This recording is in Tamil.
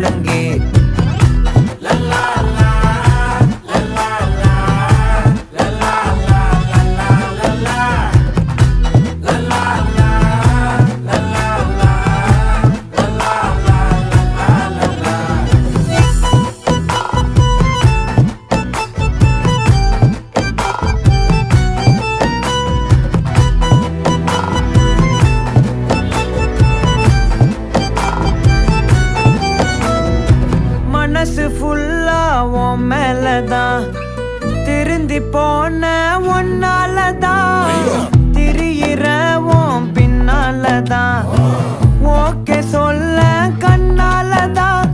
முழங்கே. மனசு ஃபுல்லா உன் மேலதான், திருந்தி போன ஒன்னாலதான், திரியிற உன் பின்னாலதான், ஓகே சொல்ல கண்ணாலதான்,